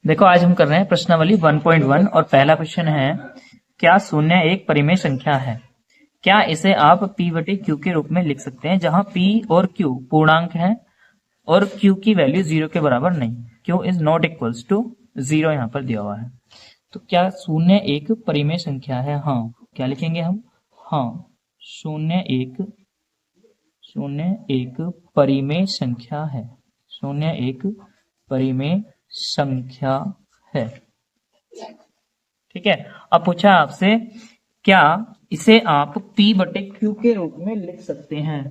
देखो आज हम कर रहे हैं प्रश्नावली 1.1 और पहला क्वेश्चन है, क्या शून्य एक परिमेय संख्या है? क्या इसे आप p बटे q के रूप में लिख सकते हैं, जहां p और q पूर्णांक है और q की वैल्यू 0 के बराबर नहीं, q is not equals to 0 यहाँ पर दिया हुआ है। तो क्या शून्य एक परिमेय संख्या है? हाँ, क्या लिखेंगे हम? हाँ, शून्य एक परिमेय संख्या है। शून्य एक परिमेय संख्या है। ठीक है। अब पूछा आपसे, क्या इसे आप p बटे q के रूप में लिख सकते हैं?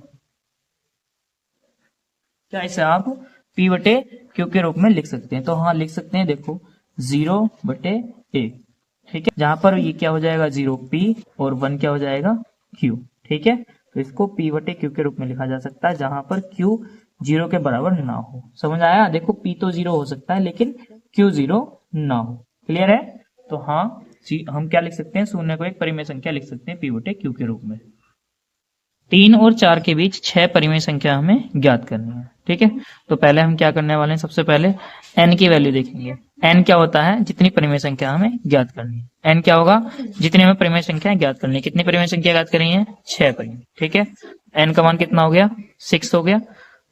क्या इसे आप p बटे q के रूप में लिख सकते हैं? तो हाँ, लिख सकते हैं। देखो 0 बटे 1, ठीक है, जहां पर ये क्या हो जाएगा 0 p और 1 क्या हो जाएगा q। ठीक है, तो इसको p बटे q के रूप में लिखा जा सकता है, जहां पर q 0 के बराबर ना हो। समझ आया? देखो p तो 0 हो सकता है लेकिन q 0 ना हो। क्लियर है? तो हाँ, हम क्या लिख सकते हैं? शून्य को एक परिमेय संख्या लिख सकते हैं p बटे q के रूप में। 3 और 4 के बीच 6 परिमेय संख्या हमें ज्ञात करनी है। ठीक है, तो पहले हम क्या करने वाले हैं? सबसे पहले n की वैल्यू देखेंगे। n क्या होता है? जितनी परिमेय संख्या हमें ज्ञात करनी है। n क्या होगा? जितनी हमें परिमेय संख्या ज्ञात करनी है। कितनी परिमेय संख्या ज्ञात करनी है? 6 परिमेय। ठीक है, n का मान कितना हो गया? 6 हो गया।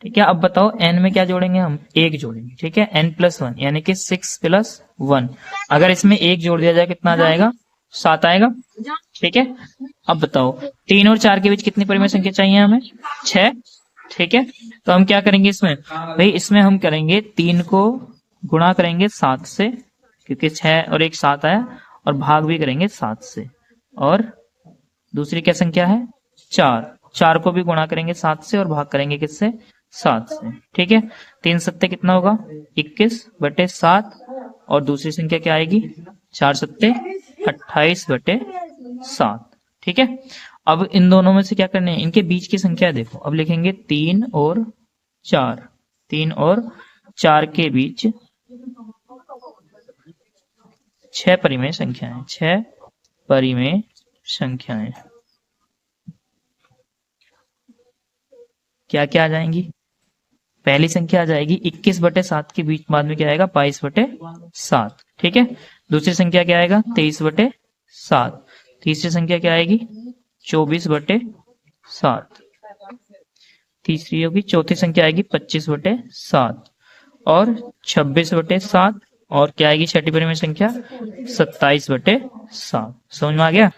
ठीक है, अब बताओ n में क्या जोड़ेंगे हम? 1 जोड़ेंगे। ठीक है, n प्लस 1 यानी कि 6 प्लस 1। अगर इसमें 1 जोड़ दिया जाए कितना आ जाएगा? 7 आएगा। ठीक है, अब बताओ 3 और 4 के बीच कितनी परिमेय संख्या चाहिए हमें? 6। ठीक है, तो हम क्या करेंगे इसमें? भाई इसमें हम करेंगे 3 को गुणा करेंगे 7 से, क्योंकि 6 और 1 7 आया, और भाग भी करेंगे 7 से। और दूसरी क्या संख्या है? 4 को भी गुणा करेंगे 7 से और भाग करेंगे किससे? 7 से। ठीक है, 3 सत्ते कितना होगा? 21 बटे 7, और दूसरी संख्या क्या आएगी? 4 सत्ते 28 बटे 7। ठीक है, अब इन दोनों में से क्या करने हैं? इनके बीच की संख्या देखो। अब लिखेंगे 3 और 4। 3 और 4 के बीच 6 परिमेय संख्याएं। 6 परिमेय संख्याएं क्या क्या आ जाएंगी? पहली संख्या आ जाएगी 21 बटे 7 के बीच, बाद में क्या आएगा? 22 बटे 7। ठीक है, दूसरी संख्या क्या आएगा? 23 बटे 7। तीसरी संख्या क्या आएगी? 24 बटे 7। तीसरी होगी, चौथी संख्या आएगी 25 बटे 7 और 26 बटे 7, और क्या आएगी छठी परिमेय संख्या? 27 बटे 7। समझ में आ गया?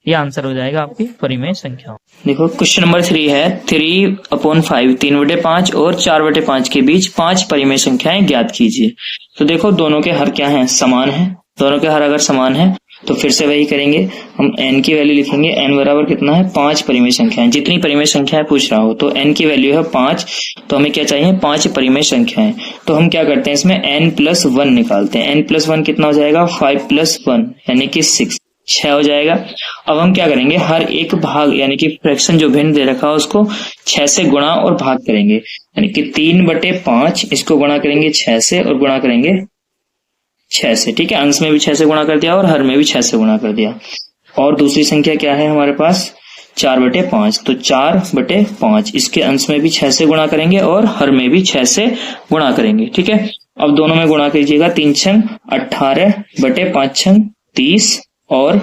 ये आंसर हो जाएगा आपकी परिमेय संख्या। देखो क्वेश्चन नंबर 3 है, 3/5 3/5 और 4/5 के बीच 5 परिमेय संख्याएं ज्ञात कीजिए। तो देखो दोनों के हर क्या है? समान है। दोनों के हर अगर समान है तो फिर से वही करेंगे, हम n की वैल्यू लिखेंगे। n बराबर कितना है? 5 परिमेय संख्याएं। जितनी परिमेय संख्याएं पूछ रहा हो, तो n की वैल्यू है 5, तो हमें क्या चाहिए? 5 परिमेय संख्याएं। तो हम क्या करते हैं इसमें? n प्लस 1 निकालते हैं। n प्लस 1 कितना हो जाएगा? 5 प्लस 1 यानी कि 6 हो जाएगा। अब हम क्या करेंगे? हर एक भाग यानी कि फ्रैक्शन जो भिन्न दे रखा है उसको 6 से गुणा और भाग करेंगे, यानी कि 3/5 इसको गुणा करेंगे 6 से और गुणा करेंगे 6 से। ठीक है, अंश में भी 6 से गुणा कर दिया और हर में भी 6 से गुणा कर दिया। और दूसरी संख्या क्या है हमारे पास? 4/5। तो 4/5 इसके अंश में भी 6 से गुणा करेंगे और हर में भी 6 से गुणा करेंगे। ठीक है, अब दोनों में गुणा कीजिएगा। 3 छंग 18 बटे 5 छंग 30 और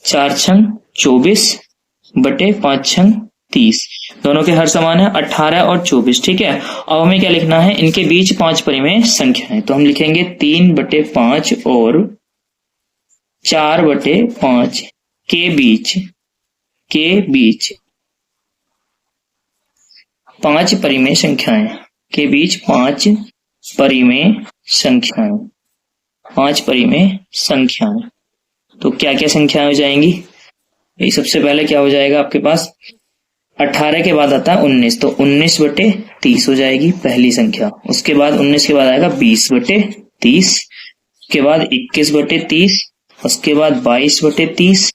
4 छंग 24 बटे 5 छंग 30। दोनों के हर समान है 18 और 24। ठीक है, अब हमें क्या लिखना है? इनके बीच 5 परिमेय संख्याएं। तो हम लिखेंगे 3/5 और 4/5 के बीच 5 परिमेय संख्याएं। के बीच 5 परिमेय संख्याएं। 5 परिमेय संख्याएं। तो क्या क्या संख्याएं हो जाएंगी? ये सबसे पहले क्या हो जाएगा आपके पास? 18 के बाद आता है 19, तो 19/30 हो जाएगी पहली संख्या। उसके बाद 19 के बाद आएगा 20/30, उसके बाद 21/30, उसके बाद 22/30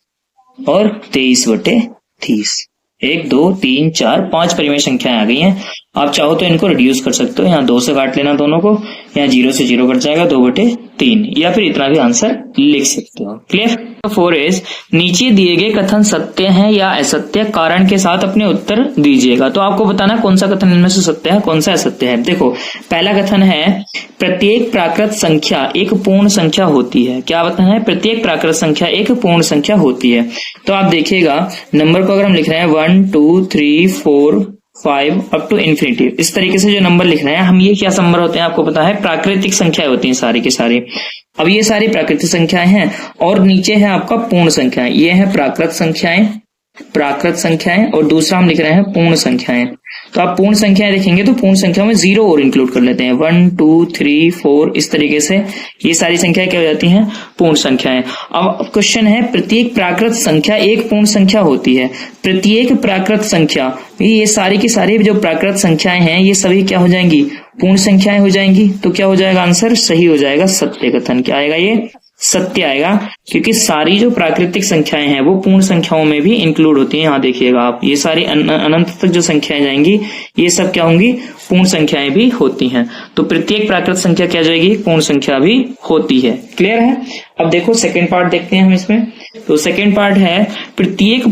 और 23/30। 1 2 3 4 5 परिमेय संख्याएं आ गई हैं। आप चाहो तो इनको रिड्यूस कर सकते हो, यहाँ 2 से काट लेना दोनों को, यहाँ 0 से 0 कट जाएगा 2/3, या फिर इतना भी आंसर लिख सकते हो। क्लियर। 4 इज नीचे दिए गए कथन सत्य हैं या असत्य, कारण के साथ अपने उत्तर दीजिएगा। तो आपको बताना कौन सा कथन इनमें से सत्य है कौन सा असत्य है। देखो पहला कथन है प्रत्येक प्राकृत संख्या एक पूर्ण संख्या होती है। क्या बताना है? प्रत्येक प्राकृत संख्या एक पूर्ण संख्या होती है। तो आप देखिएगा नंबर को अगर हम लिख रहे हैं 1 2 3 4 5 अप टू इन्फिनिटी, इस तरीके से जो नंबर लिख रहे हैं हम, ये क्या नंबर होते हैं आपको पता है? प्राकृतिक संख्याएं होती हैं सारी की सारी। अब ये सारी प्राकृतिक संख्याएं हैं और नीचे है आपका पूर्ण संख्याएं, ये है प्राकृत संख्याएं और दूसरा हम लिख रहे हैं पूर्ण संख्याएं। तो आप पूर्ण संख्याएं देखेंगे तो पूर्ण संख्या में 0 और इंक्लूड कर लेते हैं, 1 2 3 4 इस तरीके से ये सारी संख्याएं क्या हो जाती हैं? पूर्ण संख्याएं। अब क्वेश्चन है प्रत्येक प्राकृत संख्या एक पूर्ण संख्या होती है। प्रत्येक प्राकृत संख्या, ये सारी की सारी जो प्राकृत संख्याएं हैं ये सभी क्या हो जाएंगी? पूर्ण संख्याएं हो जाएंगी। तो क्या हो जाएगा आंसर? सही हो जाएगा सत्य कथन। क्या आएगा? ये सत्य आएगा, क्योंकि सारी जो प्राकृतिक संख्याएं हैं वो पूर्ण संख्याओं में भी इंक्लूड होती हैं। यहाँ देखिएगा आप, ये सारी अनंत तक जो संख्याएं जाएंगी ये सब क्या होंगी? पूर्ण संख्याएं भी होती हैं। तो प्रत्येक प्राकृत संख्या क्या जाएगी? पूर्ण संख्या भी होती है। क्लियर है। अब देखो सेकेंड पार्ट देखते हैं हम इसमें। तो सेकेंड पार्ट है प्रत्येक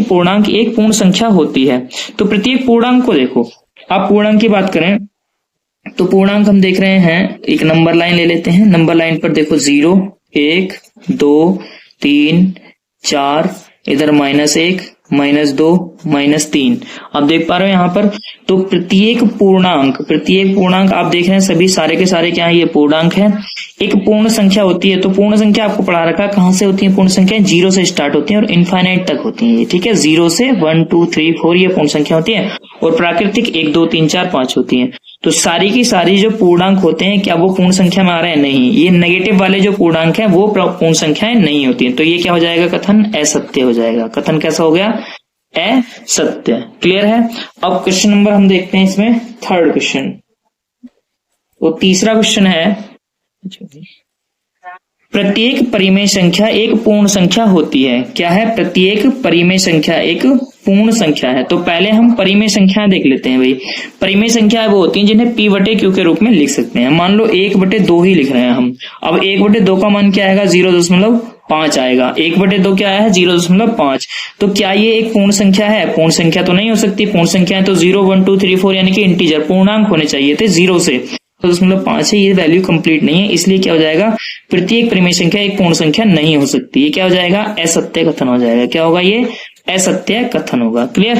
पूर्णांक एक पूर्ण संख्या होती है। तो प्रत्येक पूर्णांक को देखो, आप पूर्णांक की बात करें तो पूर्णांक हम देख रहे हैं, एक नंबर लाइन ले लेते हैं। नंबर लाइन पर देखो 0 1 2 3 4, इधर -1 -2 -3 आप देख पा रहे हो यहाँ पर। तो प्रत्येक पूर्णांक आप देख रहे हैं सभी सारे के सारे क्या है? ये पूर्णांक है, एक पूर्ण संख्या होती है। तो पूर्ण संख्या आपको पढ़ा रखा, कहां से होती है पूर्ण संख्या? 0 से स्टार्ट होती है और इनफाइनाइट तक होती है। ठीक है, 0 से 1 2 3 4 ये पूर्ण संख्या होती है और प्राकृतिक 1 2 3 4 5 होती है। तो सारी की सारी जो पूर्णांक होते हैं क्या वो पूर्ण संख्या में आ रहे हैं? नहीं। ये नेगेटिव वाले जो पूर्णांक हैं वो पूर्ण संख्याएं नहीं होती है। तो ये क्या हो जाएगा? कथन असत्य हो जाएगा। कथन कैसा हो गया? असत्य। क्लियर है। अब क्वेश्चन नंबर हम देखते हैं इसमें, थर्ड क्वेश्चन। तो तीसरा क्वेश्चन है प्रत्येक परिमेय संख्या एक पूर्ण संख्या होती है। क्या है? प्रत्येक परिमेय संख्या एक पूर्ण संख्या है। तो पहले हम परिमेय संख्याएं देख लेते हैं भाई। परिमेय संख्याएं वो होती हैं जिन्हें p/q के रूप में लिख सकते हैं। मान लो 1/2 ही लिख रहे हैं हम। अब 1/2 का मान क्या आएगा? 0.5 आएगा। 1/2 क्या आया है? 0.5। तो क्या ये एक पूर्ण संख्या है? पूर्ण संख्या तो नहीं हो सकती। पूर्ण संख्या है तो 0 1 2 3 4 यानी कि इंटीजर पूर्णांक होने चाहिए थे 0 से। 0.5 है, ये वैल्यू कंप्लीट नहीं है, इसलिए क्या हो जाएगा? प्रत्येक परिमेय संख्या एक पूर्ण संख्या नहीं हो सकती। ये क्या हो जाएगा? असत्य कथन हो जाएगा। क्या होगा? ये असत्य कथन होगा। क्लियर।